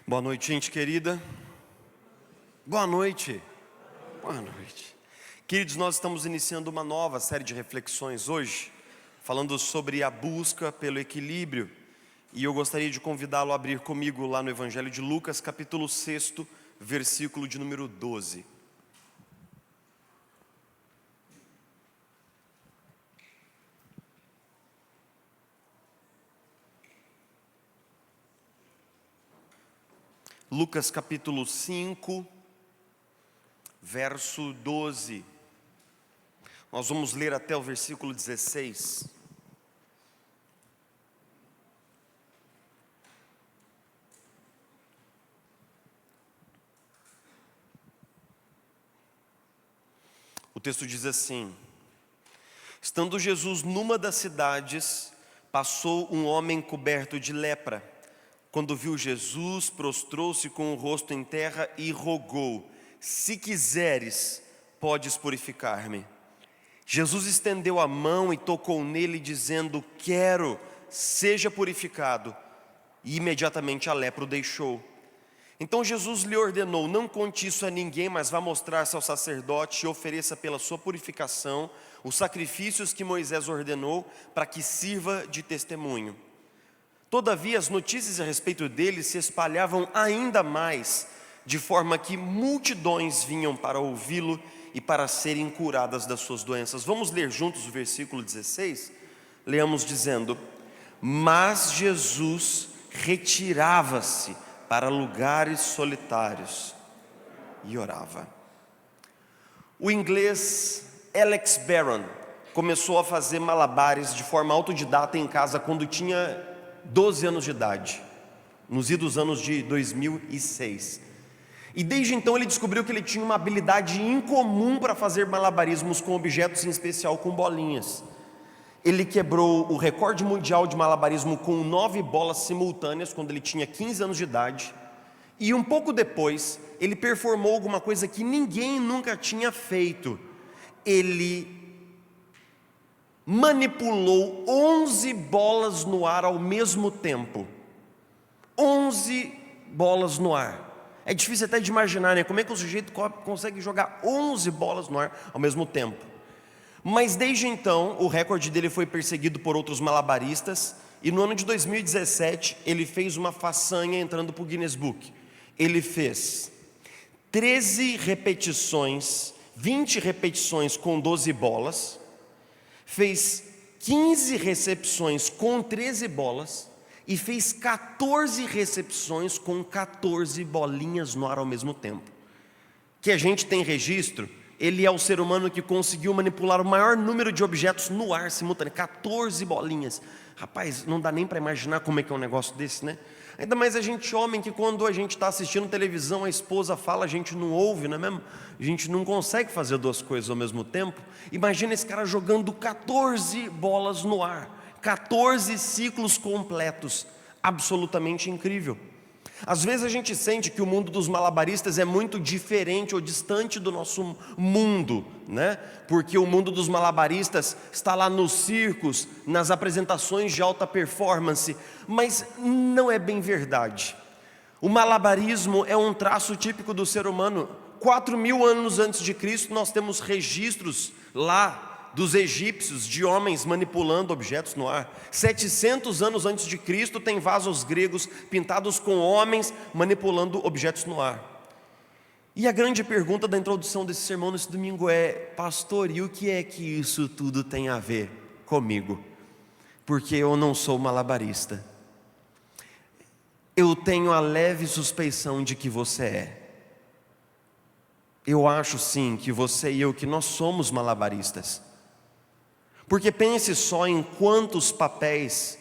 Boa noite, gente querida. Boa noite. Boa noite. Queridos, nós estamos iniciando uma nova série de reflexões hoje, falando sobre a busca pelo equilíbrio. E eu gostaria de convidá-lo a abrir comigo lá no Evangelho de Lucas, capítulo 6, versículo de número 12. Lucas capítulo 5, verso 12. Nós vamos ler até o versículo 16. O texto diz assim: Estando Jesus numa das cidades, passou um homem coberto de lepra. Quando viu Jesus, prostrou-se com o rosto em terra e rogou: Se quiseres, podes purificar-me. Jesus estendeu a mão e tocou nele, dizendo: Quero, seja purificado. E imediatamente a lepra o deixou. Então Jesus lhe ordenou: Não conte isso a ninguém, mas vá mostrar-se ao sacerdote e ofereça pela sua purificação os sacrifícios que Moisés ordenou, para que sirva de testemunho. Todavia, as notícias a respeito dele se espalhavam ainda mais, de forma que multidões vinham para ouvi-lo e para serem curadas das suas doenças. Vamos ler juntos o versículo 16? Leamos dizendo: Mas Jesus retirava-se para lugares solitários e orava. O inglês Alex Barron começou a fazer malabares de forma autodidata em casa quando tinha 12 anos de idade, nos idos anos de 2006. E desde então ele descobriu que ele tinha uma habilidade incomum para fazer malabarismos com objetos, em especial com bolinhas. Ele quebrou o recorde mundial de malabarismo com 9 bolas simultâneas quando ele tinha 15 anos de idade. E um pouco depois, ele performou alguma coisa que ninguém nunca tinha feito. Ele manipulou 11 bolas no ar ao mesmo tempo. 11 bolas no ar. É difícil até de imaginar, né? Como é que o sujeito consegue jogar 11 bolas no ar ao mesmo tempo? Mas desde então, o recorde dele foi perseguido por outros malabaristas. E no ano de 2017, ele fez uma façanha entrando para o Guinness Book. Ele fez 13 repetições, 20 repetições com 12 bolas. Fez 15 recepções com 13 bolas e fez 14 recepções com 14 bolinhas no ar ao mesmo tempo. Que a gente tem registro, ele é o ser humano que conseguiu manipular o maior número de objetos no ar simultaneamente, 14 bolinhas. Rapaz, não dá nem para imaginar como é que é um negócio desse, né? Ainda mais a gente homem, que quando a gente está assistindo televisão, a esposa fala, a gente não ouve, não é mesmo? A gente não consegue fazer duas coisas ao mesmo tempo. Imagina esse cara jogando 14 bolas no ar, 14 ciclos completos, absolutamente incrível. Às vezes a gente sente que o mundo dos malabaristas é muito diferente ou distante do nosso mundo, né? Porque o mundo dos malabaristas está lá nos circos, nas apresentações de alta performance, mas não é bem verdade. O malabarismo é um traço típico do ser humano. 4.000 anos antes de Cristo nós temos registros lá dos egípcios, de homens manipulando objetos no ar. 700 anos antes de Cristo tem vasos gregos pintados com homens manipulando objetos no ar. E a grande pergunta da introdução desse sermão nesse domingo é: pastor, e o que é que isso tudo tem a ver comigo? Porque eu não sou malabarista. Eu tenho a leve suspeição de que você é. Eu acho sim que você e eu, que nós somos malabaristas. Porque pense só em quantos papéis,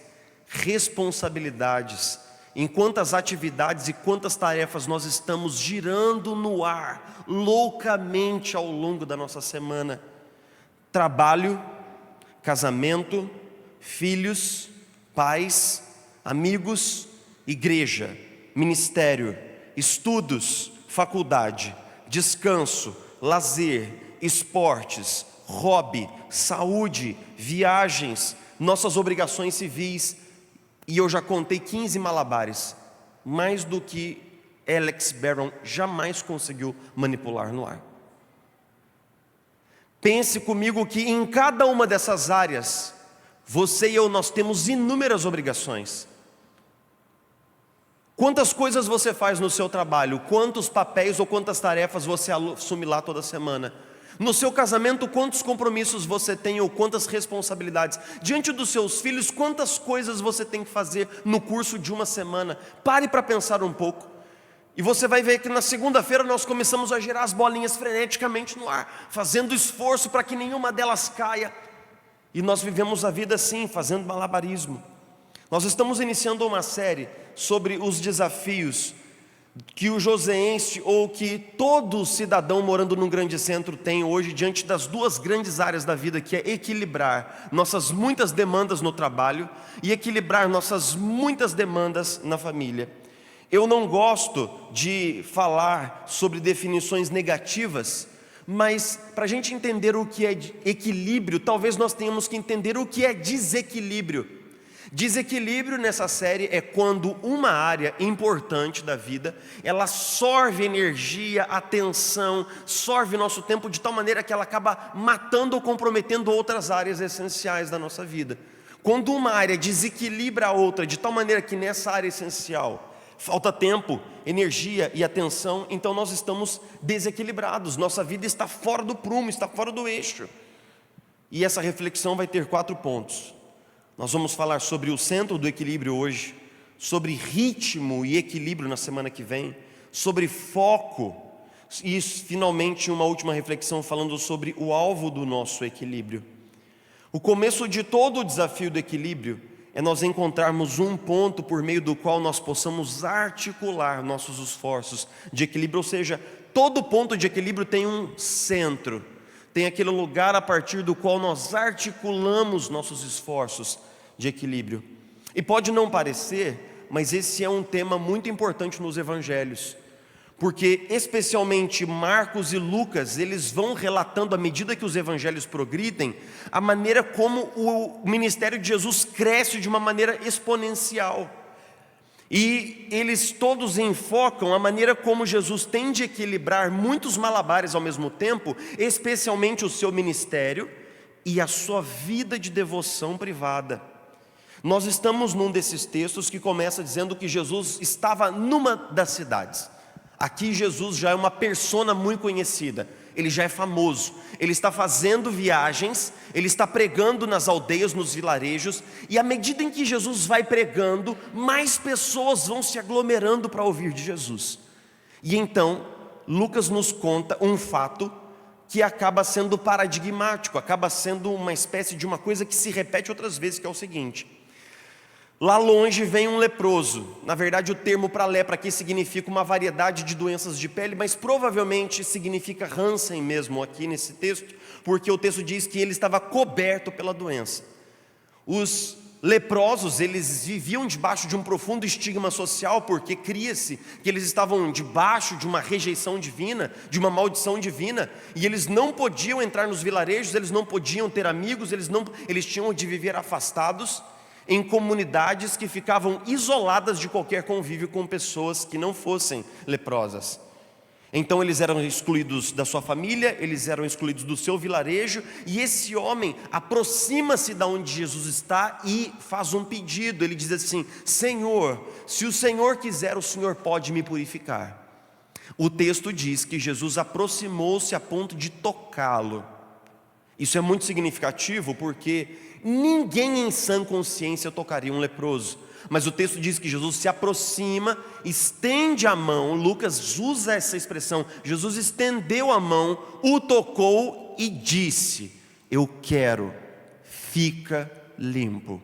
responsabilidades, em quantas atividades e quantas tarefas nós estamos girando no ar, loucamente ao longo da nossa semana. Trabalho, casamento, filhos, pais, amigos, igreja, ministério, estudos, faculdade, descanso, lazer, esportes, hobby, saúde, viagens, nossas obrigações civis. E eu já contei 15 malabares, mais do que Alex Barron jamais conseguiu manipular no ar. Pense comigo que em cada uma dessas áreas, você e eu, nós temos inúmeras obrigações. Quantas coisas você faz no seu trabalho? Quantos papéis ou quantas tarefas você assume lá toda semana? No seu casamento, quantos compromissos você tem ou quantas responsabilidades? Diante dos seus filhos, quantas coisas você tem que fazer no curso de uma semana? Pare para pensar um pouco. E você vai ver que na segunda-feira nós começamos a girar as bolinhas freneticamente no ar, fazendo esforço para que nenhuma delas caia. E nós vivemos a vida assim, fazendo malabarismo. Nós estamos iniciando uma série sobre os desafios que o joseense ou que todo cidadão morando num grande centro tem hoje diante das duas grandes áreas da vida, que é equilibrar nossas muitas demandas no trabalho e equilibrar nossas muitas demandas na família. Eu não gosto de falar sobre definições negativas, mas para a gente entender o que é equilíbrio, talvez nós tenhamos que entender o que é desequilíbrio. Desequilíbrio nessa série é quando uma área importante da vida, ela sorve energia, atenção, sorve nosso tempo de tal maneira que ela acaba matando ou comprometendo outras áreas essenciais da nossa vida. Quando uma área desequilibra a outra de tal maneira que nessa área essencial falta tempo, energia e atenção, então nós estamos desequilibrados, nossa vida está fora do prumo, está fora do eixo. E essa reflexão vai ter 4 pontos. Nós vamos falar sobre o centro do equilíbrio hoje, sobre ritmo e equilíbrio na semana que vem, sobre foco e finalmente uma última reflexão falando sobre o alvo do nosso equilíbrio. O começo de todo o desafio do equilíbrio é nós encontrarmos um ponto por meio do qual nós possamos articular nossos esforços de equilíbrio, ou seja, todo ponto de equilíbrio tem um centro. Tem aquele lugar a partir do qual nós articulamos nossos esforços de equilíbrio. E pode não parecer, mas esse é um tema muito importante nos evangelhos, porque especialmente Marcos e Lucas, eles vão relatando à medida que os evangelhos progridem, a maneira como o ministério de Jesus cresce de uma maneira exponencial. E eles todos enfocam a maneira como Jesus tem de equilibrar muitos malabares ao mesmo tempo, especialmente o seu ministério e a sua vida de devoção privada. Nós estamos num desses textos que começa dizendo que Jesus estava numa das cidades. Aqui Jesus já é uma persona muito conhecida, ele já é famoso, ele está fazendo viagens, ele está pregando nas aldeias, nos vilarejos, e à medida em que Jesus vai pregando, mais pessoas vão se aglomerando para ouvir de Jesus. E então, Lucas nos conta um fato que acaba sendo paradigmático, acaba sendo uma espécie de uma coisa que se repete outras vezes, que é o seguinte: lá longe vem um leproso. Na verdade, o termo para lepra aqui significa uma variedade de doenças de pele, mas provavelmente significa Hansen mesmo aqui nesse texto, porque o texto diz que ele estava coberto pela doença. Os leprosos, eles viviam debaixo de um profundo estigma social, porque cria-se que eles estavam debaixo de uma rejeição divina, de uma maldição divina, e eles não podiam entrar nos vilarejos, eles não podiam ter amigos, eles tinham de viver afastados, em comunidades que ficavam isoladas de qualquer convívio com pessoas que não fossem leprosas. Então eles eram excluídos da sua família, eles eram excluídos do seu vilarejo, e esse homem aproxima-se da onde Jesus está e faz um pedido. Ele diz assim: Senhor, se o Senhor quiser, o Senhor pode me purificar. O texto diz que Jesus aproximou-se a ponto de tocá-lo. Isso é muito significativo porque ninguém em sã consciência tocaria um leproso. Mas o texto diz que Jesus se aproxima, estende a mão. Lucas usa essa expressão: Jesus estendeu a mão, o tocou e disse: eu quero, fica limpo.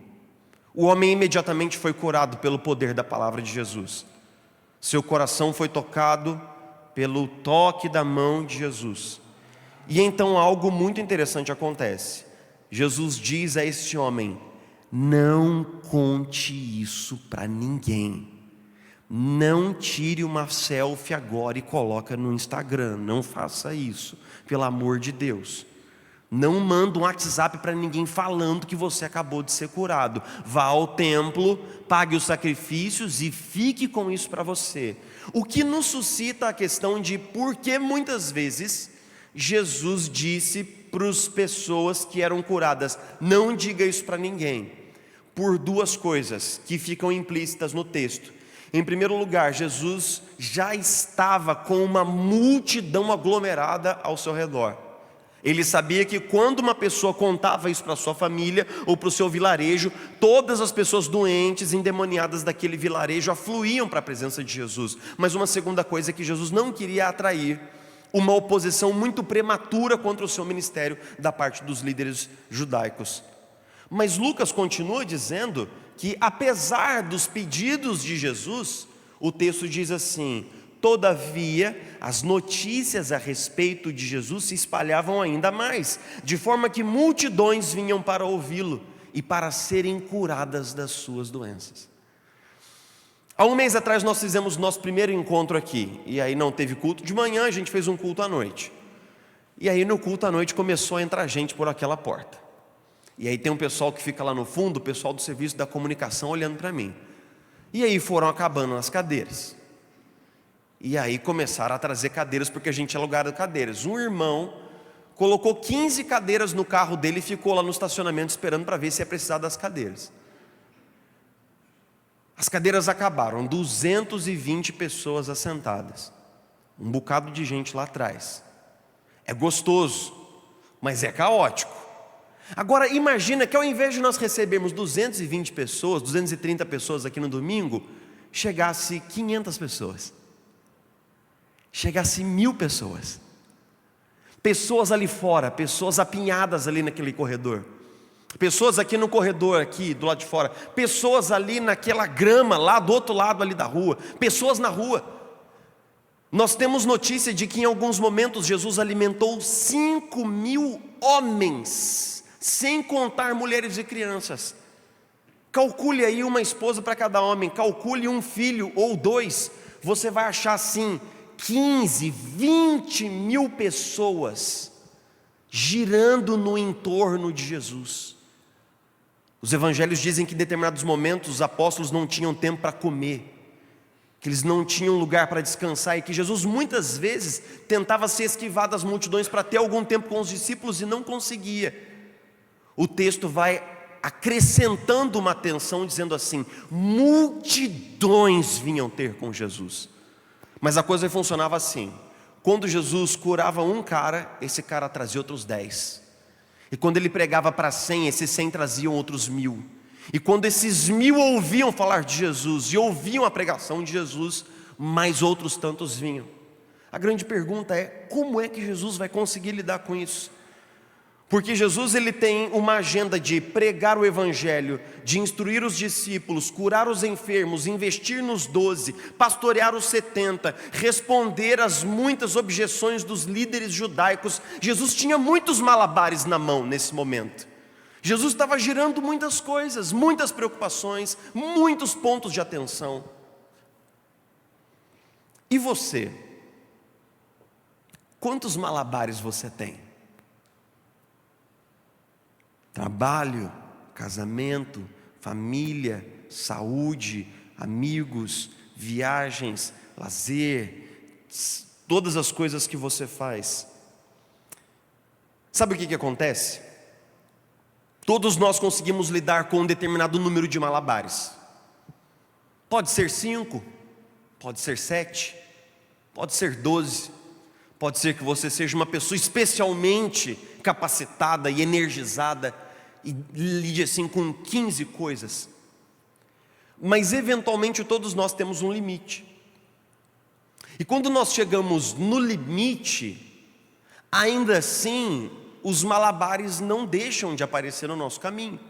O homem imediatamente foi curado pelo poder da palavra de Jesus. Seu coração foi tocado pelo toque da mão de Jesus. E então algo muito interessante acontece. Jesus diz a esse homem: não conte isso para ninguém. Não tire uma selfie agora e coloca no Instagram. Não faça isso, pelo amor de Deus. Não manda um WhatsApp para ninguém falando que você acabou de ser curado. Vá ao templo, pague os sacrifícios e fique com isso para você. O que nos suscita a questão de por que muitas vezes Jesus disse para as pessoas que eram curadas: não diga isso para ninguém. Por duas coisas que ficam implícitas no texto. Em primeiro lugar, Jesus já estava com uma multidão aglomerada ao seu redor. Ele sabia que quando uma pessoa contava isso para sua família ou para o seu vilarejo, todas as pessoas doentes, endemoniadas daquele vilarejo afluíam para a presença de Jesus. Mas uma segunda coisa é que Jesus não queria atrair uma oposição muito prematura contra o seu ministério da parte dos líderes judaicos. Mas Lucas continua dizendo que, apesar dos pedidos de Jesus, o texto diz assim: todavia, as notícias a respeito de Jesus se espalhavam ainda mais, de forma que multidões vinham para ouvi-lo e para serem curadas das suas doenças. Há um mês atrás nós fizemos nosso primeiro encontro aqui, e aí não teve culto de manhã, a gente fez um culto à noite. E aí no culto à noite começou a entrar gente por aquela porta. E aí tem um pessoal que fica lá no fundo, o pessoal do serviço da comunicação olhando para mim. E aí foram acabando as cadeiras. E aí começaram a trazer cadeiras, porque a gente alugava cadeiras. Um irmão colocou 15 cadeiras no carro dele e ficou lá no estacionamento esperando para ver se ia precisar das cadeiras. As cadeiras acabaram, 220 pessoas assentadas. Um bocado de gente lá atrás. É gostoso, mas é caótico. Agora imagina que ao invés de nós recebermos 220 pessoas, 230 pessoas aqui no domingo, chegasse 500 pessoas. Chegasse 1000 pessoas. Pessoas ali fora, pessoas apinhadas ali naquele corredor. Pessoas aqui no corredor, aqui do lado de fora. Pessoas ali naquela grama, lá do outro lado ali da rua. Pessoas na rua. Nós temos notícia de que em alguns momentos Jesus alimentou 5.000 homens, sem contar mulheres e crianças. Calcule aí uma esposa para cada homem, calcule um filho ou dois. Você vai achar assim 15, 20 mil pessoas girando no entorno de Jesus. Os evangelhos dizem que em determinados momentos os apóstolos não tinham tempo para comer, que eles não tinham lugar para descansar, e que Jesus muitas vezes tentava se esquivar das multidões para ter algum tempo com os discípulos e não conseguia. O texto vai acrescentando uma tensão, dizendo assim: multidões vinham ter com Jesus. Mas a coisa funcionava assim: quando Jesus curava um cara, esse cara trazia outros 10. E quando ele pregava para 100, esses 100 traziam outros 1000. E quando esses 1000 ouviam falar de Jesus e ouviam a pregação de Jesus, mais outros tantos vinham. A grande pergunta é: como é que Jesus vai conseguir lidar com isso? Porque Jesus ele tem uma agenda de pregar o evangelho, de instruir os discípulos, curar os enfermos, investir nos 12, pastorear os 70, responder às muitas objeções dos líderes judaicos. Jesus tinha muitos malabares na mão nesse momento. Jesus estava girando muitas coisas, muitas preocupações, muitos pontos de atenção. E você? Quantos malabares você tem? Trabalho, casamento, família, saúde, amigos, viagens, lazer, todas as coisas que você faz. Sabe o que acontece? Todos nós conseguimos lidar com um determinado número de malabares. Pode ser 5, pode ser 7, pode ser 12. Pode ser que você seja uma pessoa especialmente capacitada e energizada e lide assim com 15 coisas. Mas eventualmente todos nós temos um limite. E quando nós chegamos no limite, ainda assim os malabares não deixam de aparecer no nosso caminho.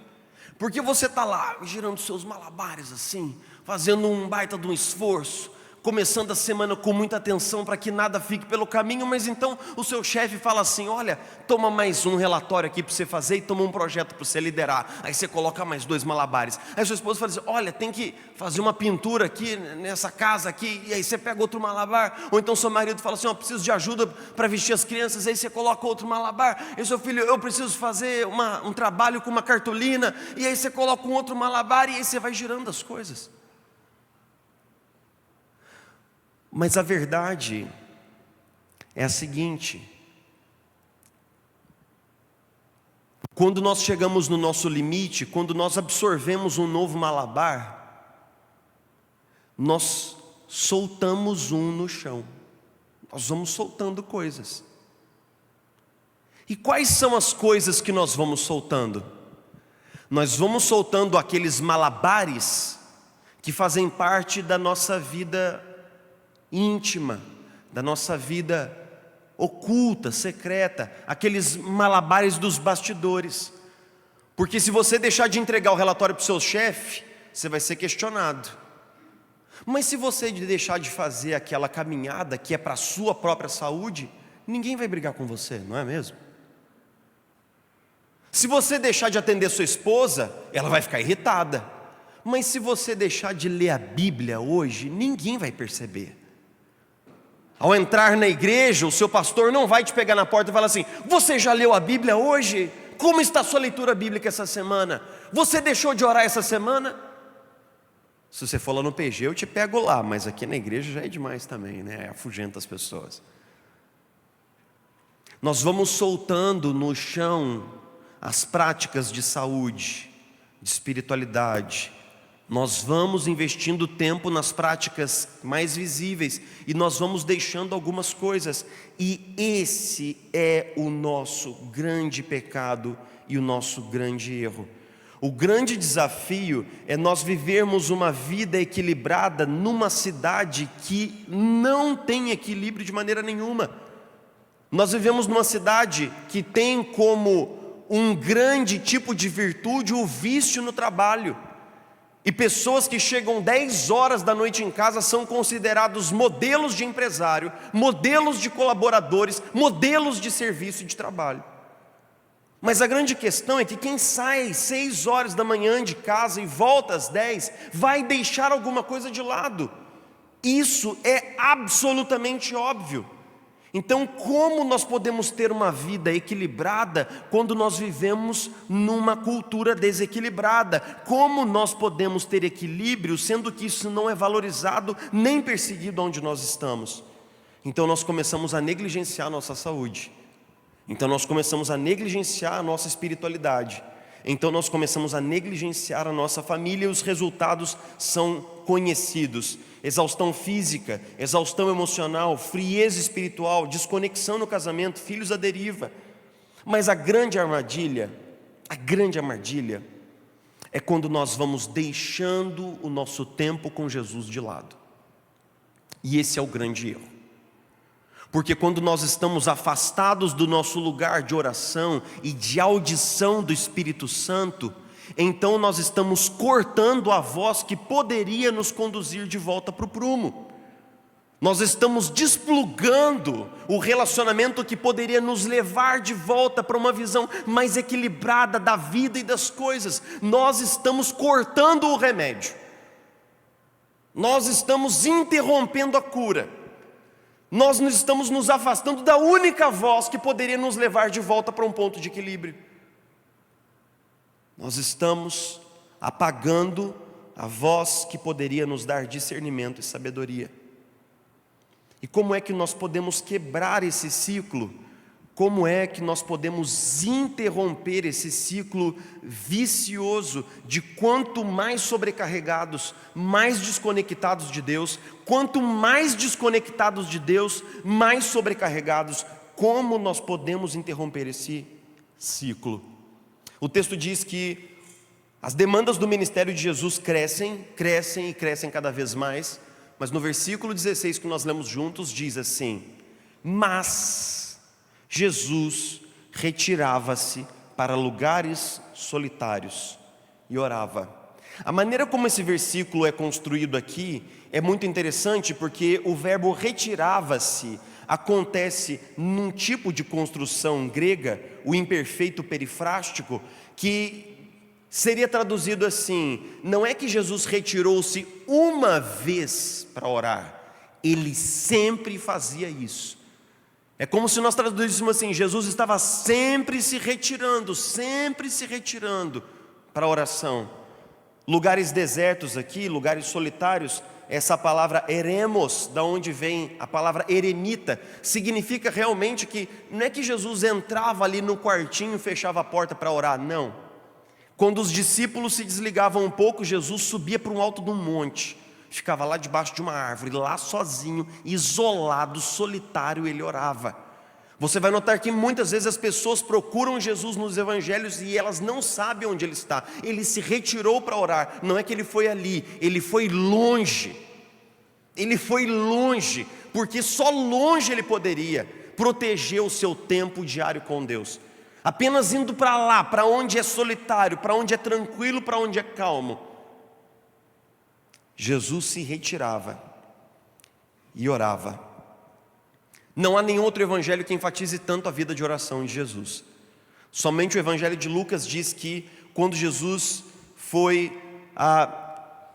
Porque você está lá girando seus malabares assim, fazendo um baita de um esforço, começando a semana com muita atenção para que nada fique pelo caminho, mas então o seu chefe fala assim: olha, toma mais um relatório aqui para você fazer e toma um projeto para você liderar. Aí você coloca mais 2 malabares. Aí sua esposa fala assim: olha, tem que fazer uma pintura aqui nessa casa aqui, e aí você pega outro malabar. Ou então seu marido fala assim: ó, preciso de ajuda para vestir as crianças, aí você coloca outro malabar. E seu filho: eu preciso fazer um trabalho com uma cartolina, e aí você coloca um outro malabar, e aí você vai girando as coisas. Mas a verdade é a seguinte: quando nós chegamos no nosso limite, quando nós absorvemos um novo malabar, nós soltamos um no chão. Nós vamos soltando coisas. E quais são as coisas que nós vamos soltando? Nós vamos soltando aqueles malabares que fazem parte da nossa vida íntima, da nossa vida oculta, secreta, aqueles malabares dos bastidores. Porque se você deixar de entregar o relatório para o seu chefe, você vai ser questionado. Mas se você deixar de fazer aquela caminhada que é para a sua própria saúde, ninguém vai brigar com você, não é mesmo? Se você deixar de atender sua esposa, ela vai ficar irritada. Mas se você deixar de ler a Bíblia hoje, ninguém vai perceber. Ao entrar na igreja, o seu pastor não vai te pegar na porta e falar assim: você já leu a Bíblia hoje? Como está a sua leitura bíblica essa semana? Você deixou de orar essa semana? Se você for lá no PG, eu te pego lá, mas aqui na igreja já é demais também, né? Afugenta as pessoas. Nós vamos soltando no chão as práticas de saúde, de espiritualidade. Nós vamos investindo tempo nas práticas mais visíveis e nós vamos deixando algumas coisas. E esse é o nosso grande pecado e o nosso grande erro. O grande desafio é nós vivermos uma vida equilibrada numa cidade que não tem equilíbrio de maneira nenhuma. Nós vivemos numa cidade que tem como um grande tipo de virtude o vício no trabalho. E pessoas que chegam 10 horas da noite em casa são considerados modelos de empresário, modelos de colaboradores, modelos de serviço e de trabalho. Mas a grande questão é que quem sai 6 horas da manhã de casa e volta às 10, vai deixar alguma coisa de lado. Isso é absolutamente óbvio. Então, como nós podemos ter uma vida equilibrada quando nós vivemos numa cultura desequilibrada? Como nós podemos ter equilíbrio sendo que isso não é valorizado nem perseguido onde nós estamos? Então nós começamos a negligenciar a nossa saúde. Então nós começamos a negligenciar a nossa espiritualidade. Então nós começamos a negligenciar a nossa família e os resultados são conhecidos: exaustão física, exaustão emocional, frieza espiritual, desconexão no casamento, filhos à deriva. Mas a grande armadilha é quando nós vamos deixando o nosso tempo com Jesus de lado. E esse é o grande erro. Porque quando nós estamos afastados do nosso lugar de oração e de audição do Espírito Santo, então nós estamos cortando a voz que poderia nos conduzir de volta para o prumo. Nós estamos desplugando o relacionamento que poderia nos levar de volta para uma visão mais equilibrada da vida e das coisas. Nós estamos cortando o remédio. Nós estamos interrompendo a cura. Nós estamos nos afastando da única voz que poderia nos levar de volta para um ponto de equilíbrio. Nós estamos apagando a voz que poderia nos dar discernimento e sabedoria. E como é que nós podemos quebrar esse ciclo? Como é que nós podemos interromper esse ciclo vicioso de quanto mais sobrecarregados, mais desconectados de Deus, quanto mais desconectados de Deus, mais sobrecarregados? Como nós podemos interromper esse ciclo? O texto diz que as demandas do ministério de Jesus crescem cada vez mais, mas no versículo 16 que nós lemos juntos diz assim: mas Jesus retirava-se para lugares solitários e orava. A maneira como esse versículo é construído aqui é muito interessante, porque o verbo retirava-se acontece num tipo de construção grega, o imperfeito perifrástico, que seria traduzido assim: não é que Jesus retirou-se uma vez para orar, ele sempre fazia isso. É como se nós traduzíssemos assim: Jesus estava sempre se retirando para a oração. Lugares desertos aqui, lugares solitários, essa palavra eremos, da onde vem a palavra eremita, significa realmente que não é que Jesus entrava ali no quartinho e fechava a porta para orar, não. Quando os discípulos se desligavam um pouco, Jesus subia para um alto de um monte, ficava lá debaixo de uma árvore, lá sozinho, isolado, solitário, ele orava. Você vai notar que muitas vezes as pessoas procuram Jesus nos evangelhos e elas não sabem onde ele está. Ele se retirou para orar, não é que ele foi ali, ele foi longe. Ele foi longe, porque só longe ele poderia proteger o seu tempo diário com Deus. Apenas indo para lá, para onde é solitário, para onde é tranquilo, para onde é calmo, Jesus se retirava e orava. Não há nenhum outro evangelho que enfatize tanto a vida de oração de Jesus. Somente o evangelho de Lucas diz que quando Jesus foi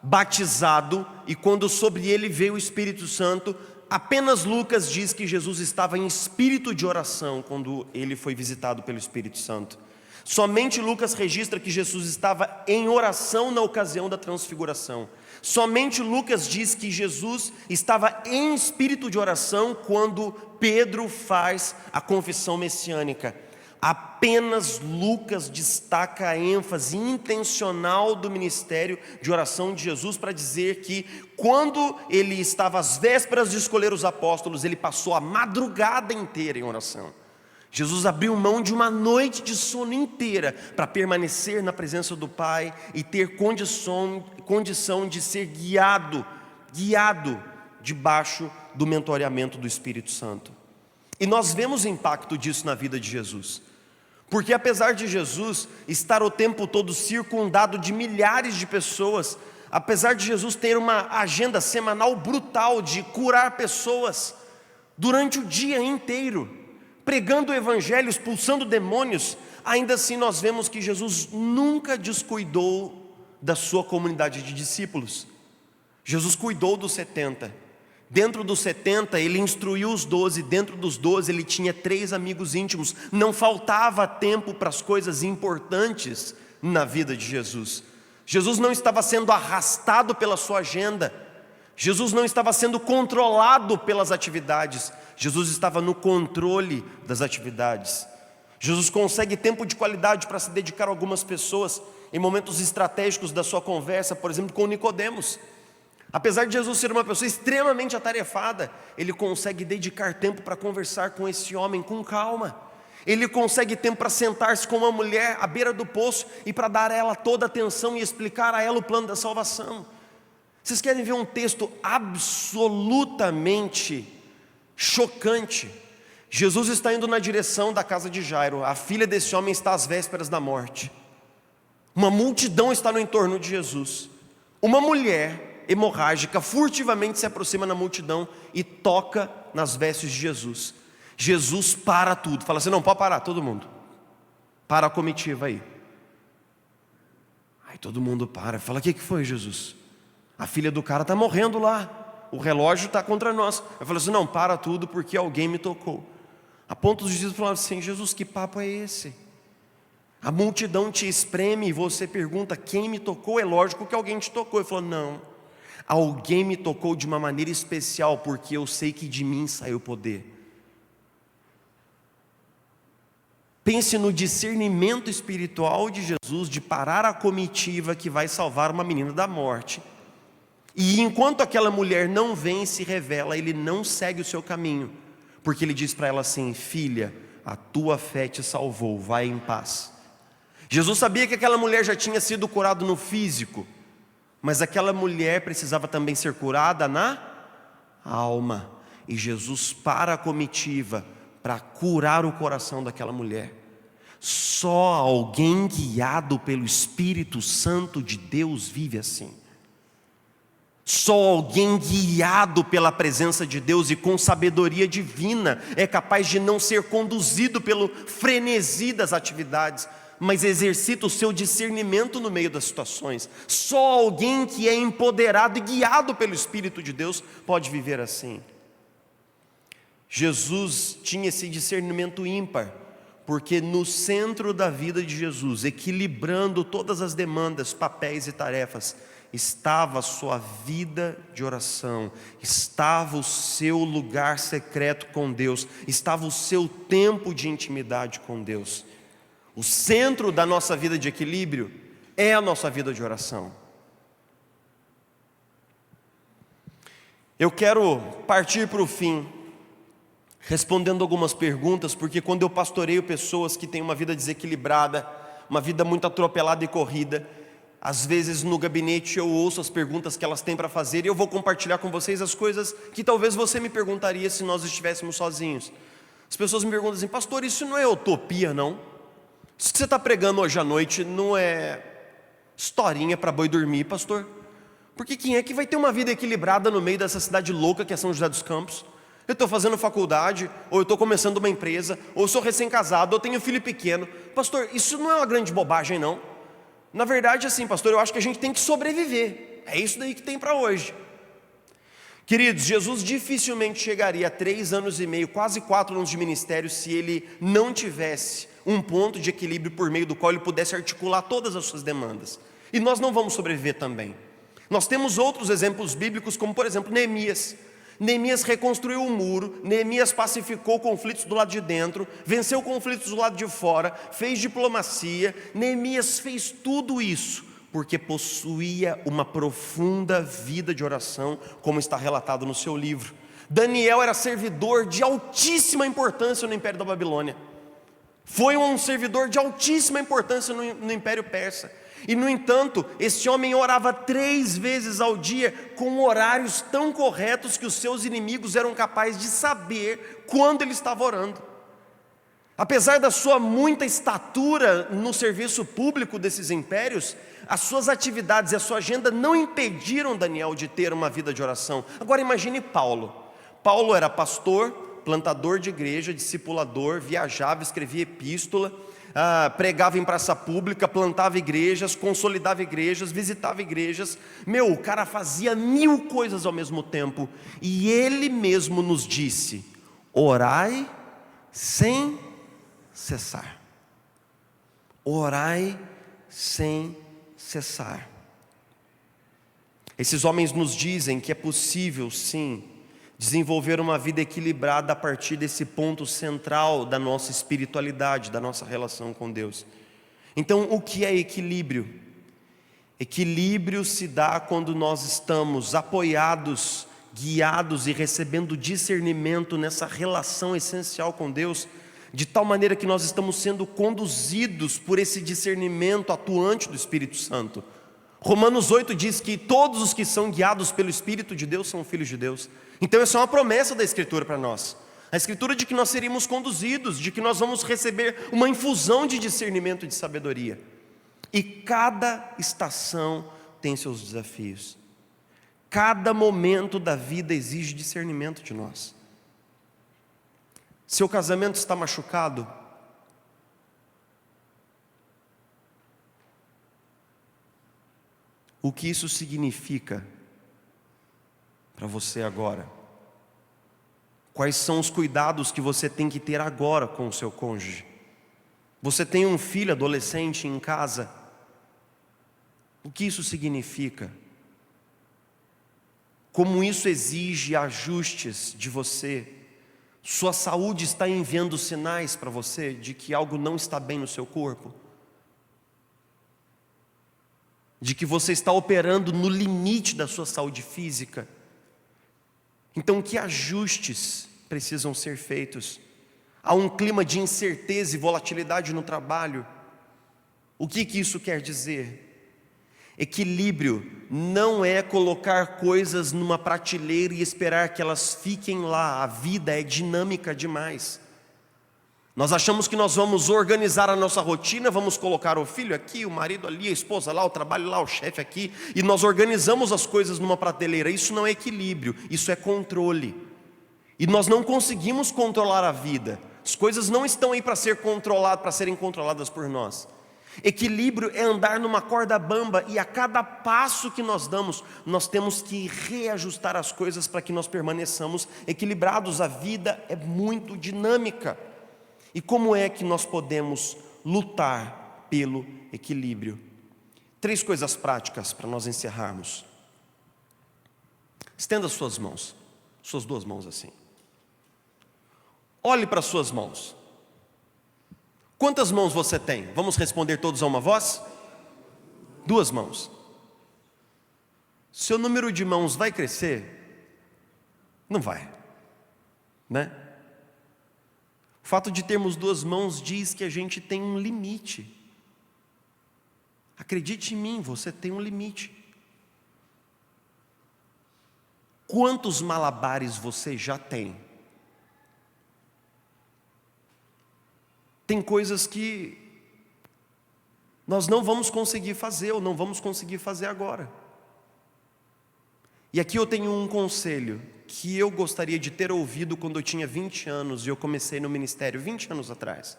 batizado e quando sobre ele veio o Espírito Santo, apenas Lucas diz que Jesus estava em espírito de oração quando ele foi visitado pelo Espírito Santo. Somente Lucas registra que Jesus estava em oração na ocasião da transfiguração. Somente Lucas diz que Jesus estava em espírito de oração quando Pedro faz a confissão messiânica. Apenas Lucas destaca a ênfase intencional do ministério de oração de Jesus para dizer que quando ele estava às vésperas de escolher os apóstolos, ele passou a madrugada inteira em oração. Jesus abriu mão de uma noite de sono inteira para permanecer na presença do Pai e ter condição de ser guiado debaixo do mentoreamento do Espírito Santo. E nós vemos o impacto disso na vida de Jesus, porque apesar de Jesus estar o tempo todo circundado de milhares de pessoas, apesar de Jesus ter uma agenda semanal brutal de curar pessoas durante o dia inteiro, pregando o evangelho, expulsando demônios, ainda assim nós vemos que Jesus nunca descuidou da sua comunidade de discípulos. Jesus cuidou dos 70. Dentro dos 70 ele instruiu os 12, dentro dos 12 ele tinha 3 amigos íntimos. Não faltava tempo para as coisas importantes na vida de Jesus. Jesus não estava sendo arrastado pela sua agenda. Jesus não estava sendo controlado pelas atividades. Jesus estava no controle das atividades. Jesus consegue tempo de qualidade para se dedicar a algumas pessoas em momentos estratégicos da sua conversa, por exemplo, com Nicodemos. Apesar de Jesus ser uma pessoa extremamente atarefada, ele consegue dedicar tempo para conversar com esse homem com calma. Ele consegue tempo para sentar-se com uma mulher à beira do poço e para dar a ela toda a atenção e explicar a ela o plano da salvação. Vocês querem ver um texto absolutamente chocante? Jesus está indo na direção da casa de Jairo. A filha desse homem está às vésperas da morte. Uma multidão está no entorno de Jesus. Uma mulher hemorrágica furtivamente se aproxima na multidão e toca nas vestes de Jesus. Jesus para tudo, fala assim: não, pode parar, todo mundo. Para a comitiva aí. Aí todo mundo para, fala: o que foi, Jesus? A filha do cara está morrendo lá, o relógio está contra nós. Eu falei assim: não, para tudo porque alguém me tocou. A ponto dos discípulos falaram assim: Jesus, que papo é esse? A multidão te espreme e você pergunta: quem me tocou? É lógico que alguém te tocou. Ele falou: não, alguém me tocou de uma maneira especial, porque eu sei que de mim saiu poder. Pense no discernimento espiritual de Jesus de parar a comitiva que vai salvar uma menina da morte. E enquanto aquela mulher não vem e se revela, ele não segue o seu caminho, porque ele diz para ela assim: filha, a tua fé te salvou, vai em paz. Jesus sabia que aquela mulher já tinha sido curada no físico, mas aquela mulher precisava também ser curada na alma. E Jesus para a comitiva para curar o coração daquela mulher. Só alguém guiado pelo Espírito Santo de Deus vive assim. Só alguém guiado pela presença de Deus e com sabedoria divina é capaz de não ser conduzido pelo frenesi das atividades, mas exercita o seu discernimento no meio das situações. Só alguém que é empoderado e guiado pelo Espírito de Deus pode viver assim. Jesus tinha esse discernimento ímpar, porque no centro da vida de Jesus, equilibrando todas as demandas, papéis e tarefas, estava a sua vida de oração, estava o seu lugar secreto com Deus, estava o seu tempo de intimidade com Deus. O centro da nossa vida de equilíbrio é a nossa vida de oração. Eu quero partir para o fim, respondendo algumas perguntas, porque quando eu pastoreio pessoas que têm uma vida desequilibrada, uma vida muito atropelada e corrida, às vezes no gabinete eu ouço as perguntas que elas têm para fazer e eu vou compartilhar com vocês as coisas que talvez você me perguntaria se nós estivéssemos sozinhos. As pessoas me perguntam assim: pastor, isso não é utopia, não? Isso que você está pregando hoje à noite não é historinha para boi dormir, pastor? Porque quem é que vai ter uma vida equilibrada no meio dessa cidade louca que é São José dos Campos? Eu estou fazendo faculdade, ou eu estou começando uma empresa, ou eu sou recém-casado, ou tenho filho pequeno. Pastor, isso não é uma grande bobagem, não. Na verdade, assim, pastor, eu acho que a gente tem que sobreviver. É isso daí que tem para hoje. Queridos, Jesus dificilmente chegaria a 3 anos e meio, quase 4 anos de ministério, se ele não tivesse um ponto de equilíbrio por meio do qual ele pudesse articular todas as suas demandas. E nós não vamos sobreviver também. Nós temos outros exemplos bíblicos, como por exemplo Neemias. Neemias reconstruiu o muro, Neemias pacificou conflitos do lado de dentro, venceu conflitos do lado de fora, fez diplomacia. Neemias fez tudo isso porque possuía uma profunda vida de oração, como está relatado no seu livro. Daniel era servidor de altíssima importância no Império da Babilônia. Foi um servidor de altíssima importância no Império Persa. E no entanto, esse homem orava 3 vezes ao dia, com horários tão corretos que os seus inimigos eram capazes de saber quando ele estava orando. Apesar da sua muita estatura no serviço público desses impérios, as suas atividades e a sua agenda não impediram Daniel de ter uma vida de oração. Agora imagine Paulo. Paulo era pastor, plantador de igreja, discipulador, viajava, escrevia epístola, pregava em praça pública, plantava igrejas, consolidava igrejas, visitava igrejas. O cara fazia 1000 coisas ao mesmo tempo. E ele mesmo nos disse: orai sem cessar. Orai sem cessar. Esses homens nos dizem que é possível, sim, desenvolver uma vida equilibrada a partir desse ponto central da nossa espiritualidade, da nossa relação com Deus. Então, o que é equilíbrio? Equilíbrio se dá quando nós estamos apoiados, guiados e recebendo discernimento nessa relação essencial com Deus, de tal maneira que nós estamos sendo conduzidos por esse discernimento atuante do Espírito Santo. Romanos 8 diz que todos os que são guiados pelo Espírito de Deus são filhos de Deus. Então essa é uma promessa da Escritura para nós. A Escritura de que nós seríamos conduzidos, de que nós vamos receber uma infusão de discernimento e de sabedoria. E cada estação tem seus desafios. Cada momento da vida exige discernimento de nós. Seu casamento está machucado? O que isso significa para você agora? Quais são os cuidados que você tem que ter agora com o seu cônjuge? Você tem um filho adolescente em casa? O que isso significa? Como isso exige ajustes de você? Sua saúde está enviando sinais para você de que algo não está bem no seu corpo? De que você está operando no limite da sua saúde física? Então, que ajustes precisam ser feitos? Há um clima de incerteza e volatilidade no trabalho. O que isso quer dizer? Equilíbrio não é colocar coisas numa prateleira e esperar que elas fiquem lá. A vida é dinâmica demais. Nós achamos que nós vamos organizar a nossa rotina, vamos colocar o filho aqui, o marido ali, a esposa lá, o trabalho lá, o chefe aqui, e nós organizamos as coisas numa prateleira. Isso não é equilíbrio, isso é controle. E nós não conseguimos controlar a vida. As coisas não estão aí para ser controladas, para serem controladas por nós. Equilíbrio é andar numa corda bamba, e a cada passo que nós damos, nós temos que reajustar as coisas para que nós permaneçamos equilibrados. A vida é muito dinâmica. E como é que nós podemos lutar pelo equilíbrio? 3 coisas práticas para nós encerrarmos. Estenda suas mãos, suas 2 mãos assim. Olhe para as suas mãos. Quantas mãos você tem? Vamos responder todos a uma voz? 2 mãos. Seu número de mãos vai crescer? Não vai, né? O fato de termos 2 mãos diz que a gente tem um limite. Acredite em mim, você tem um limite. Quantos malabares você já tem? Tem coisas que nós não vamos conseguir fazer, ou não vamos conseguir fazer agora. E aqui eu tenho um conselho que eu gostaria de ter ouvido quando eu tinha 20 anos e eu comecei no ministério 20 anos atrás.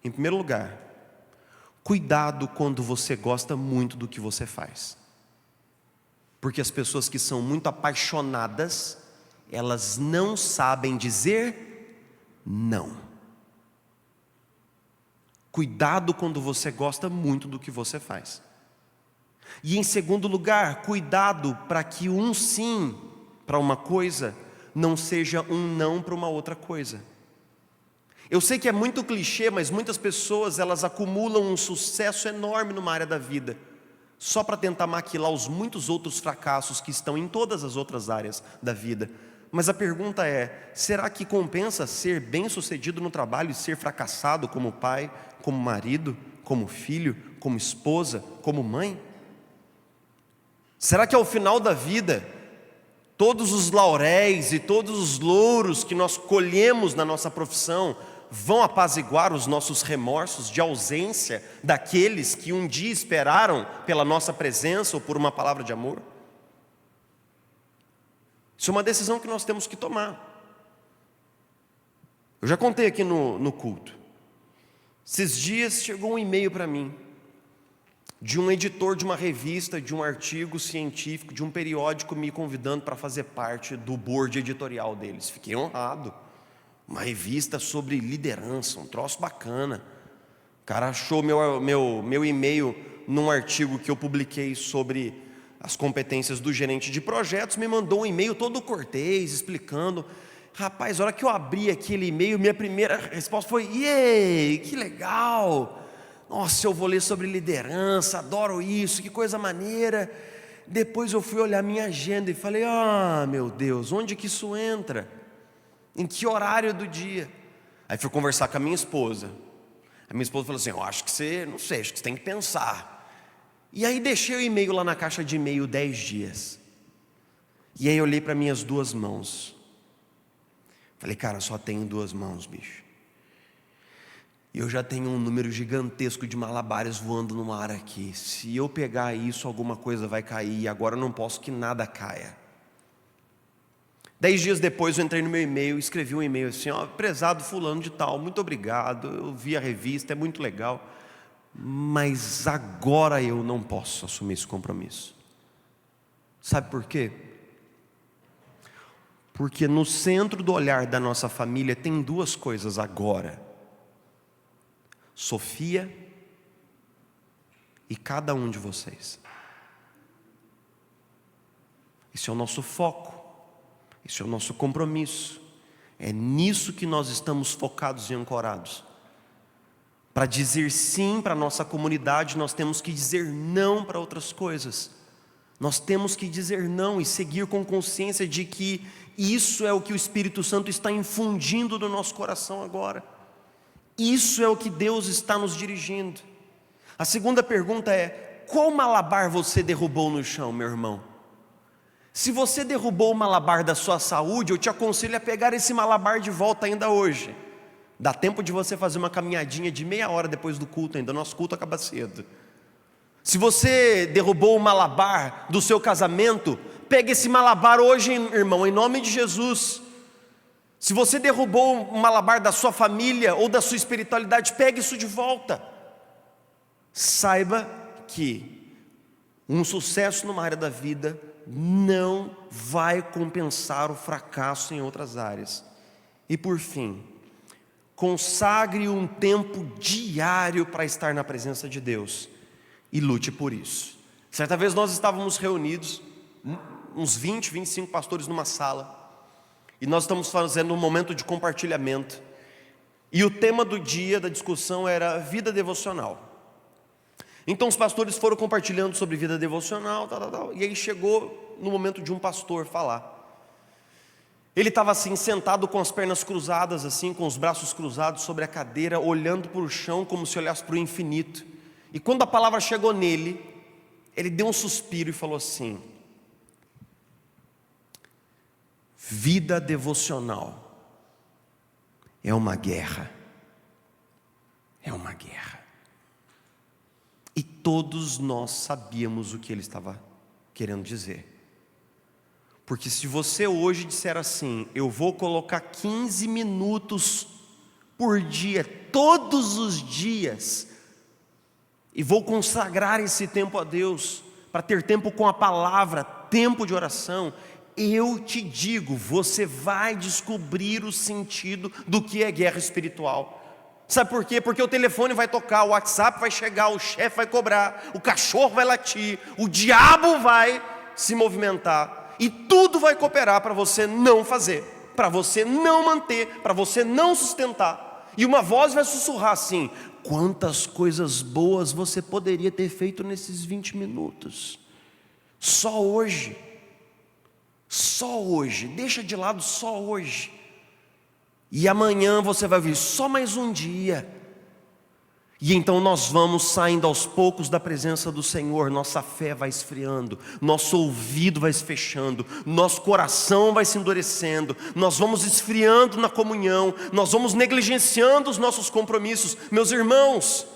Em primeiro lugar, cuidado quando você gosta muito do que você faz. Porque as pessoas que são muito apaixonadas, elas não sabem dizer não. Cuidado quando você gosta muito do que você faz. E em segundo lugar, cuidado para que um sim para uma coisa não seja um não para uma outra coisa. Eu sei que é muito clichê, mas muitas pessoas elas acumulam um sucesso enorme numa área da vida, só para tentar maquilar os muitos outros fracassos que estão em todas as outras áreas da vida. Mas a pergunta é, será que compensa ser bem-sucedido no trabalho e ser fracassado como pai, como marido, como filho, como esposa, como mãe? Será que ao final da vida, todos os lauréis e todos os louros que nós colhemos na nossa profissão vão apaziguar os nossos remorsos de ausência daqueles que um dia esperaram pela nossa presença ou por uma palavra de amor? Isso é uma decisão que nós temos que tomar. Eu já contei aqui no culto. Esses dias chegou um e-mail para mim, de um editor de uma revista, de um artigo científico, de um periódico, me convidando para fazer parte do board editorial deles. Fiquei honrado. Uma revista sobre liderança, um troço bacana. O cara achou meu e-mail num artigo que eu publiquei sobre as competências do gerente de projetos, me mandou um e-mail todo cortês, explicando. Rapaz, a hora que eu abri aquele e-mail, minha primeira resposta foi: "Ei, que legal! Nossa, eu vou ler sobre liderança, adoro isso, que coisa maneira." Depois eu fui olhar minha agenda e falei: "Ah, meu Deus, onde que isso entra? Em que horário do dia?" Aí fui conversar com a minha esposa. A minha esposa falou assim: "Eu acho que você, não sei, acho que você tem que pensar." E aí deixei o e-mail lá na caixa de e-mail 10 dias. E aí eu olhei para minhas 2 mãos. Falei: "Cara, só tenho 2 mãos, bicho. E eu já tenho um número gigantesco de malabares voando no ar aqui. Se eu pegar isso, alguma coisa vai cair. E agora eu não posso que nada caia." 10 dias depois eu entrei no meu e-mail, escrevi um e-mail assim: "Ó, prezado fulano de tal, muito obrigado, eu vi a revista, é muito legal, mas agora eu não posso assumir esse compromisso." Sabe por quê? Porque no centro do olhar da nossa família tem 2 coisas agora: Sofia e cada um de vocês. Esse é o nosso foco, esse é o nosso compromisso. É nisso que nós estamos focados e ancorados. Para dizer sim para a nossa comunidade, nós temos que dizer não para outras coisas. Nós temos que dizer não e seguir com consciência de que isso é o que o Espírito Santo está infundindo no nosso coração agora. Isso é o que Deus está nos dirigindo. A segunda pergunta é: qual malabar você derrubou no chão, meu irmão? Se você derrubou o malabar da sua saúde, eu te aconselho a pegar esse malabar de volta ainda hoje. Dá tempo de você fazer uma caminhadinha de meia hora depois do culto ainda, nosso culto acaba cedo. Se você derrubou o malabar do seu casamento, pegue esse malabar hoje, irmão, em nome de Jesus. Se você derrubou o malabar da sua família ou da sua espiritualidade, pegue isso de volta. Saiba que um sucesso numa área da vida não vai compensar o fracasso em outras áreas. E por fim, consagre um tempo diário para estar na presença de Deus e lute por isso. Certa vez nós estávamos reunidos, uns 20, 25 pastores numa sala, e nós estamos fazendo um momento de compartilhamento, e o tema do dia da discussão era vida devocional. Então os pastores foram compartilhando sobre vida devocional, e aí chegou no momento de um pastor falar. Ele estava assim, sentado com as pernas cruzadas, assim, com os braços cruzados sobre a cadeira, olhando para o chão como se olhasse para o infinito. E quando a palavra chegou nele, ele deu um suspiro e falou assim: vida devocional é uma guerra. É uma guerra. E todos nós sabíamos o que ele estava querendo dizer. Porque se você hoje disser assim: eu vou colocar 15 minutos por dia, todos os dias, e vou consagrar esse tempo a Deus, para ter tempo com a palavra, tempo de oração, eu te digo, você vai descobrir o sentido do que é guerra espiritual. Sabe por quê? Porque o telefone vai tocar, o WhatsApp vai chegar, o chefe vai cobrar, o cachorro vai latir, o diabo vai se movimentar, e tudo vai cooperar para você não fazer, para você não manter, para você não sustentar. E uma voz vai sussurrar assim: quantas coisas boas você poderia ter feito nesses 20 minutos. Só hoje. Só hoje. Deixa de lado só hoje. E amanhã você vai vir só mais um dia. E então nós vamos saindo aos poucos da presença do Senhor. Nossa fé vai esfriando, nosso ouvido vai se fechando, nosso coração vai se endurecendo, nós vamos esfriando na comunhão, nós vamos negligenciando os nossos compromissos. Meus irmãos,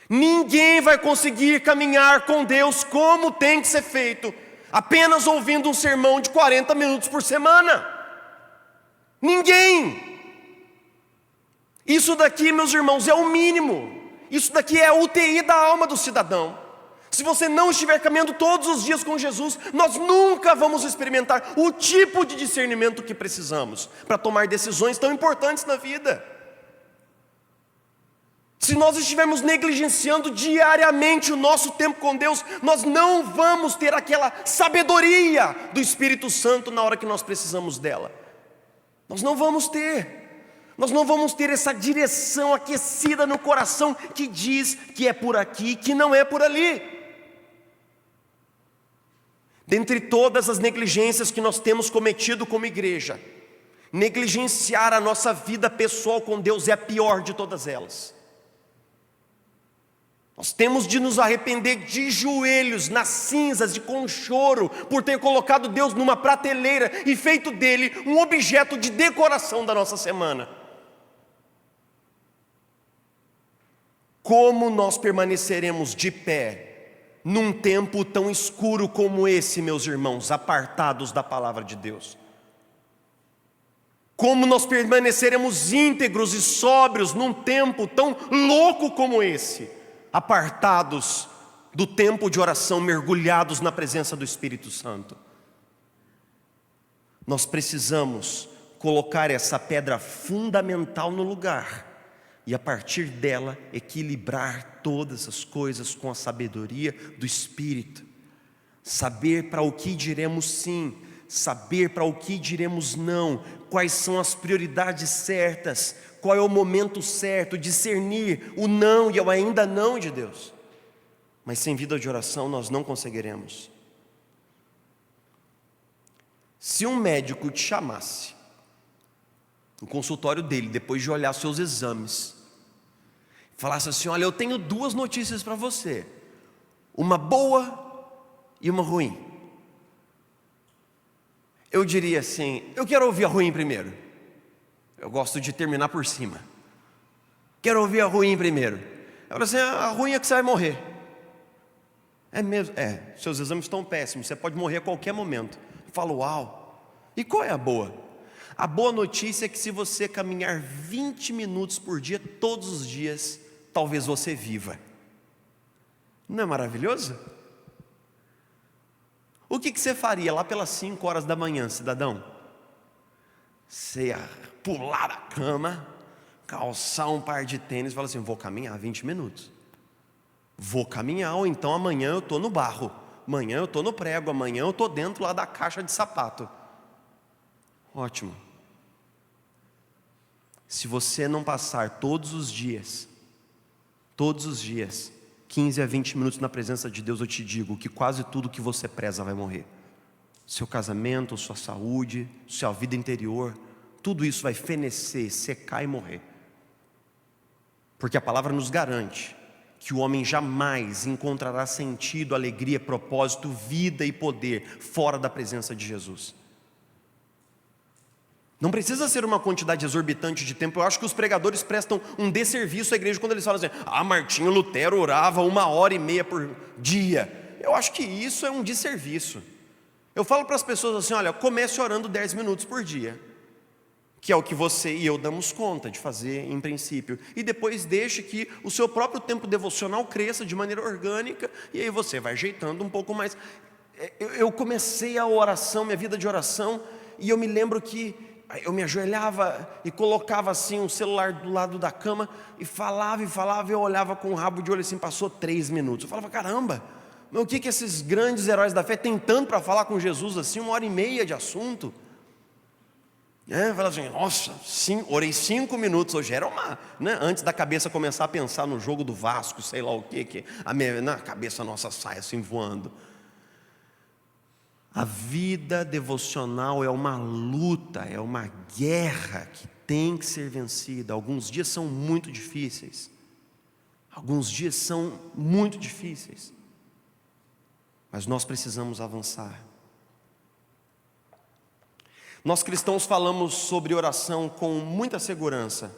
ninguém vai conseguir caminhar com Deus como tem que ser feito apenas ouvindo um sermão de 40 minutos por semana. Ninguém. Isso daqui, meus irmãos, é o mínimo. Isso daqui é a UTI da alma do cidadão. Se você não estiver caminhando todos os dias com Jesus, nós nunca vamos experimentar o tipo de discernimento que precisamos para tomar decisões tão importantes na vida. Se nós estivermos negligenciando diariamente o nosso tempo com Deus, nós não vamos ter aquela sabedoria do Espírito Santo na hora que nós precisamos dela. Nós não vamos ter. Nós não vamos ter essa direção aquecida no coração que diz que é por aqui, que não é por ali. Dentre todas as negligências que nós temos cometido como igreja, negligenciar a nossa vida pessoal com Deus é a pior de todas elas. Nós temos de nos arrepender de joelhos, nas cinzas, com choro, por ter colocado Deus numa prateleira e feito dele um objeto de decoração da nossa semana. Como nós permaneceremos de pé num tempo tão escuro como esse, meus irmãos, apartados da palavra de Deus? Como nós permaneceremos íntegros e sóbrios num tempo tão louco como esse, apartados do tempo de oração, mergulhados na presença do Espírito Santo? Nós precisamos colocar essa pedra fundamental no lugar e a partir dela equilibrar todas as coisas com a sabedoria do Espírito. Saber para o que diremos sim, saber para o que diremos não, quais são as prioridades certas, qual é o momento certo, discernir o não e o ainda não de Deus. Mas sem vida de oração nós não conseguiremos. Se um médico te chamasse no consultório dele, depois de olhar seus exames, falasse assim: olha, eu tenho duas notícias para você, uma boa e uma ruim. Eu diria assim: eu quero ouvir a ruim primeiro. Eu gosto de terminar por cima. Quero ouvir a ruim primeiro. Eu falei assim, a ruim é que você vai morrer. É mesmo? É, seus exames estão péssimos, você pode morrer a qualquer momento. Eu falo, uau. E qual é a boa? A boa notícia é que se você caminhar 20 minutos por dia, todos os dias, talvez você viva. Não é maravilhoso? O que você faria lá pelas 5 horas da manhã, cidadão? Você ia pular da cama, calçar um par de tênis e falar assim, vou caminhar 20 minutos. Vou caminhar, ou então amanhã eu estou no barro, amanhã eu estou no prego, amanhã eu estou dentro lá da caixa de sapato. Ótimo. Se você não passar todos os dias, 15 a 20 minutos na presença de Deus, eu te digo que quase tudo que você preza vai morrer. Seu casamento, sua saúde, sua vida interior, tudo isso vai fenecer, secar e morrer. Porque a palavra nos garante que o homem jamais encontrará sentido, alegria, propósito, vida e poder fora da presença de Jesus. Não precisa ser uma quantidade exorbitante de tempo. Eu acho que os pregadores prestam um desserviço à igreja quando eles falam assim, Martinho Lutero orava 1h30 por dia. Eu acho que isso é um desserviço. Eu falo para as pessoas assim, olha, comece orando 10 minutos por dia, que é o que você e eu damos conta de fazer em princípio, e depois deixe que o seu próprio tempo devocional cresça de maneira orgânica, e aí você vai ajeitando um pouco mais. Eu comecei a oração, minha vida de oração, e eu me lembro que eu me ajoelhava e colocava assim um celular do lado da cama, e falava, e eu olhava com um rabo de olho assim, passou 3 minutos, eu falava, caramba, mas o que esses grandes heróis da fé têm tanto para falar com Jesus assim, 1h30 de assunto? Fala assim, nossa, orei 5 minutos, hoje era antes da cabeça começar a pensar no jogo do Vasco, sei lá o que na cabeça nossa sai assim voando. A vida devocional é uma luta, é uma guerra que tem que ser vencida. Alguns dias são muito difíceis, mas nós precisamos avançar. Nós cristãos falamos sobre oração com muita segurança,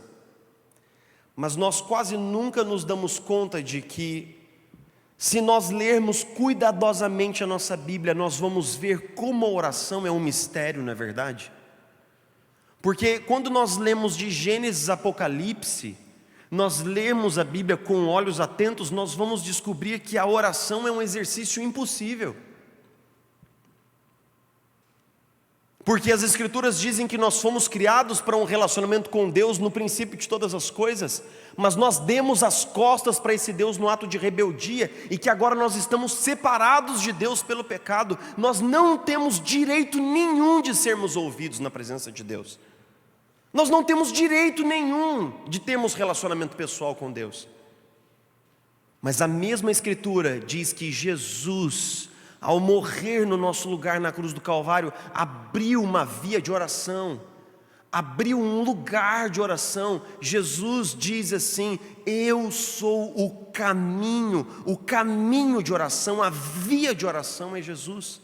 mas nós quase nunca nos damos conta de que, se nós lermos cuidadosamente a nossa Bíblia, nós vamos ver como a oração é um mistério, não é verdade? Porque quando nós lemos de Gênesis a Apocalipse, nós lemos a Bíblia com olhos atentos, nós vamos descobrir que a oração é um exercício impossível. Porque as Escrituras dizem que nós fomos criados para um relacionamento com Deus no princípio de todas as coisas, mas nós demos as costas para esse Deus no ato de rebeldia, e que agora nós estamos separados de Deus pelo pecado. Nós não temos direito nenhum de sermos ouvidos na presença de Deus. Nós não temos direito nenhum de termos relacionamento pessoal com Deus. Mas a mesma Escritura diz que Jesus, ao morrer no nosso lugar na cruz do Calvário, abriu uma via de oração, abriu um lugar de oração. Jesus diz assim, eu sou o caminho de oração, a via de oração é Jesus.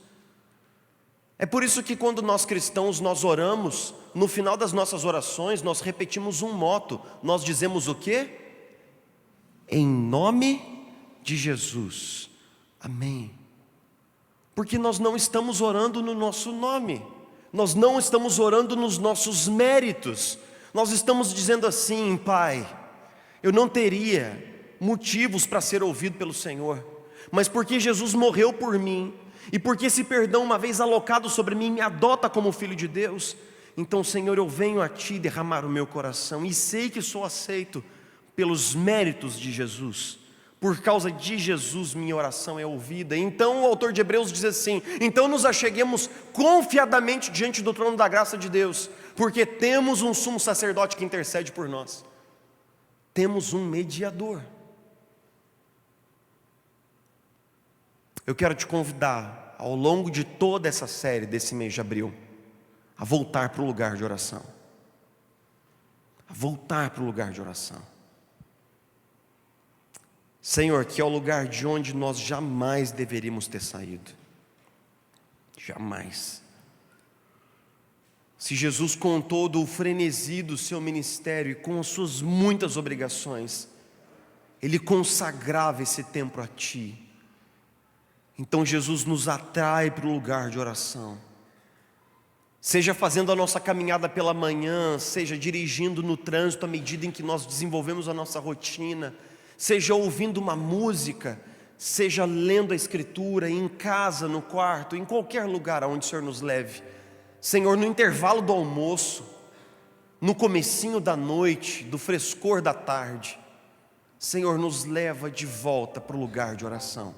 É por isso que quando nós cristãos nós oramos, no final das nossas orações nós repetimos um moto, nós dizemos o quê? Em nome de Jesus, amém. Porque nós não estamos orando no nosso nome, nós não estamos orando nos nossos méritos, nós estamos dizendo assim, Pai, eu não teria motivos para ser ouvido pelo Senhor, mas porque Jesus morreu por mim, e porque esse perdão uma vez alocado sobre mim me adota como filho de Deus, então Senhor, eu venho a Ti derramar o meu coração, e sei que sou aceito pelos méritos de Jesus. Por causa de Jesus, minha oração é ouvida. Então o autor de Hebreus diz assim, então nos acheguemos confiadamente diante do trono da graça de Deus, porque temos um sumo sacerdote que intercede por nós. Temos um mediador. Eu quero te convidar, ao longo de toda essa série desse mês de abril, a voltar para o lugar de oração. A voltar para o lugar de oração. Senhor, que é o lugar de onde nós jamais deveríamos ter saído. Jamais. Se Jesus, com todo o frenesi do seu ministério e com as suas muitas obrigações, Ele consagrava esse tempo a Ti, então Jesus nos atrai para o lugar de oração. Seja fazendo a nossa caminhada pela manhã, seja dirigindo no trânsito à medida em que nós desenvolvemos a nossa rotina, seja ouvindo uma música, seja lendo a Escritura, em casa, no quarto, em qualquer lugar aonde o Senhor nos leve. Senhor, no intervalo do almoço, no comecinho da noite, do frescor da tarde, Senhor, nos leva de volta para o lugar de oração,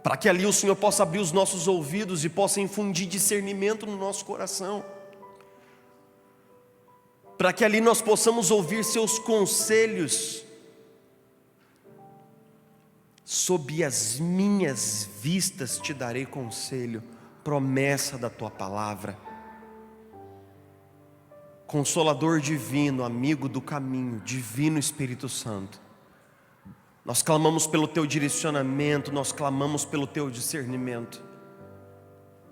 para que ali o Senhor possa abrir os nossos ouvidos e possa infundir discernimento no nosso coração, para que ali nós possamos ouvir Seus conselhos. Sob as minhas vistas te darei conselho, promessa da Tua palavra. Consolador divino, amigo do caminho, divino Espírito Santo, nós clamamos pelo Teu direcionamento, nós clamamos pelo Teu discernimento.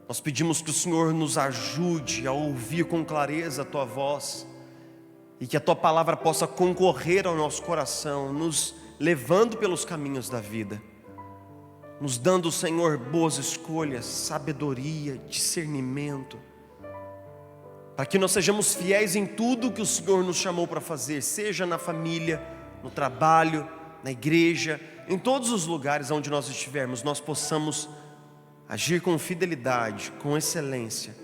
Nós pedimos que o Senhor nos ajude a ouvir com clareza a Tua voz, e que a Tua palavra possa concorrer ao nosso coração, nos levando pelos caminhos da vida, nos dando, Senhor, boas escolhas, sabedoria, discernimento, para que nós sejamos fiéis em tudo que o Senhor nos chamou para fazer, seja na família, no trabalho, na igreja, em todos os lugares onde nós estivermos, nós possamos agir com fidelidade, com excelência,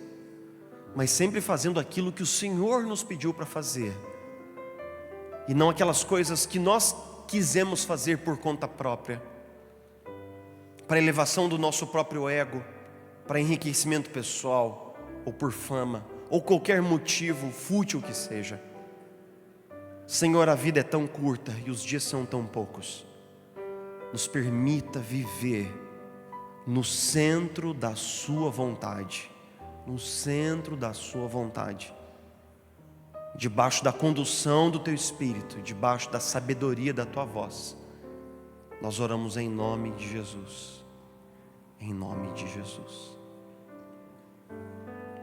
mas sempre fazendo aquilo que o Senhor nos pediu para fazer, e não aquelas coisas que nós quisemos fazer por conta própria, para elevação do nosso próprio ego, para enriquecimento pessoal, ou por fama, ou qualquer motivo fútil que seja. Senhor, a vida é tão curta e os dias são tão poucos. Nos permita viver no centro da Sua vontade, no centro da Sua vontade, debaixo da condução do Teu Espírito, debaixo da sabedoria da Tua voz. Nós oramos em nome de Jesus, em nome de Jesus.